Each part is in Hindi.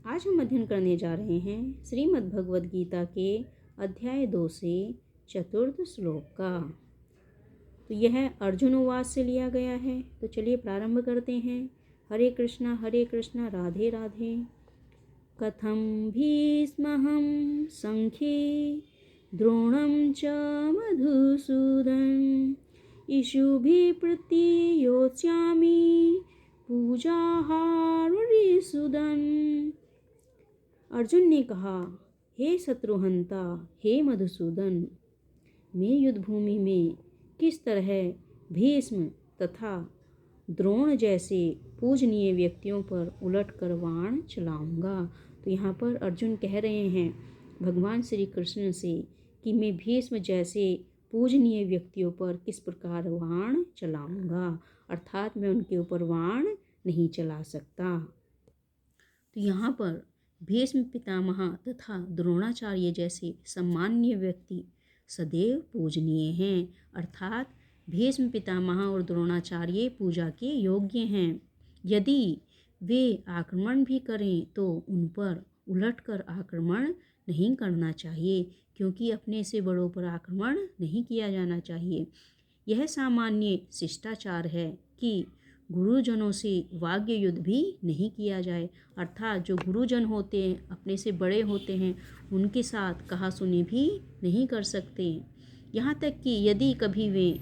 आज हम अध्ययन करने जा रहे हैं श्रीमद् भगवद गीता के अध्याय 2 से चतुर्थ श्लोक का। तो यह अर्जुन उवाच से लिया गया है। तो चलिए प्रारंभ करते हैं। हरे कृष्णा राधे राधे। कथम भीष्महं संख्ये द्रोणं च मधुसूदन इषुभिः प्रतियोत्स्यामि पूजाहाररिसुदन। अर्जुन ने कहा, हे शत्रुहंता, हे मधुसूदन, मैं युद्धभूमि में किस तरह भीष्म तथा द्रोण जैसे पूजनीय व्यक्तियों पर उलटकर बाण चलाऊंगा। तो यहाँ पर अर्जुन कह रहे हैं भगवान श्री कृष्ण से कि मैं भीष्म जैसे पूजनीय व्यक्तियों पर किस प्रकार बाण चलाऊंगा, अर्थात मैं उनके ऊपर बाण नहीं चला सकता। तो यहाँ पर भीष्म पितामह तथा द्रोणाचार्य जैसे सम्माननीय व्यक्ति सदैव पूजनीय हैं, अर्थात भीष्म पितामह और द्रोणाचार्य पूजा के योग्य हैं। यदि वे आक्रमण भी करें तो उन पर उलटकर आक्रमण नहीं करना चाहिए, क्योंकि अपने से बड़ों पर आक्रमण नहीं किया जाना चाहिए। यह सामान्य शिष्टाचार है कि गुरुजनों से वाग्य युद्ध भी नहीं किया जाए, अर्थात जो गुरुजन होते हैं, अपने से बड़े होते हैं, उनके साथ कहा सुनी भी नहीं कर सकते। यहाँ तक कि यदि कभी वे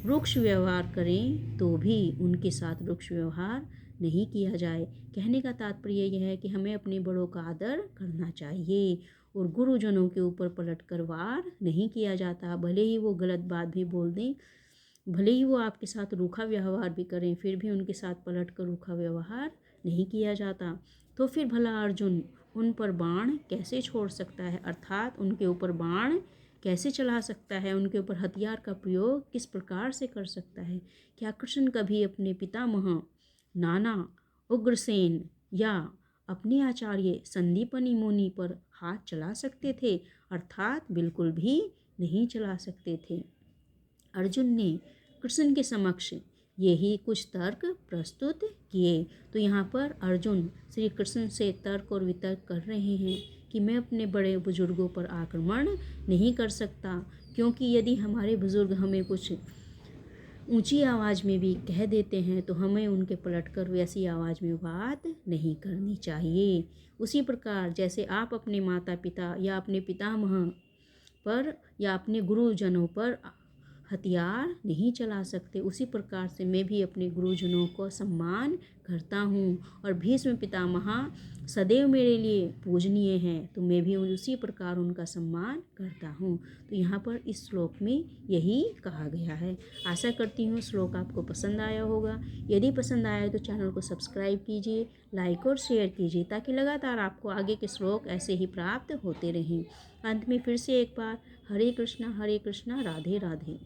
रुक्ष व्यवहार करें तो भी उनके साथ रुक्ष व्यवहार नहीं किया जाए। कहने का तात्पर्य यह है कि हमें अपने बड़ों का आदर करना चाहिए और गुरुजनों के ऊपर पलटकर वार नहीं किया जाता। भले ही वो गलत बात भी बोल दें, भले ही वो आपके साथ रूखा व्यवहार भी करें, फिर भी उनके साथ पलटकर रूखा व्यवहार नहीं किया जाता। तो फिर भला अर्जुन उन पर बाण कैसे छोड़ सकता है, अर्थात उनके ऊपर बाण कैसे चला सकता है, उनके ऊपर हथियार का प्रयोग किस प्रकार से कर सकता है। क्या कृष्ण कभी अपने पितामह नाना उग्रसेन या अपने आचार्य संदीपनी मुनि पर हाथ चला सकते थे? अर्थात बिल्कुल भी नहीं चला सकते थे। अर्जुन ने कृष्ण के समक्ष यही कुछ तर्क प्रस्तुत किए। तो यहाँ पर अर्जुन श्री कृष्ण से तर्क और वितर्क कर रहे हैं कि मैं अपने बड़े बुजुर्गों पर आक्रमण नहीं कर सकता, क्योंकि यदि हमारे बुजुर्ग हमें कुछ ऊंची आवाज़ में भी कह देते हैं तो हमें उनके पलटकर वैसी आवाज़ में बात नहीं करनी चाहिए। उसी प्रकार जैसे आप अपने माता पिता या अपने पितामह पर या अपने गुरुजनों पर हथियार नहीं चला सकते, उसी प्रकार से मैं भी अपने गुरुजनों को सम्मान करता हूँ और भीष्म पितामह सदैव मेरे लिए पूजनीय हैं, तो मैं भी उसी प्रकार उनका सम्मान करता हूँ। तो यहाँ पर इस श्लोक में यही कहा गया है। आशा करती हूँ श्लोक आपको पसंद आया होगा। यदि पसंद आया तो चैनल को सब्सक्राइब कीजिए, लाइक और शेयर कीजिए, ताकि लगातार आपको आगे के श्लोक ऐसे ही प्राप्त होते रहें। अंत में फिर से एक बार हरे कृष्णा राधे राधे।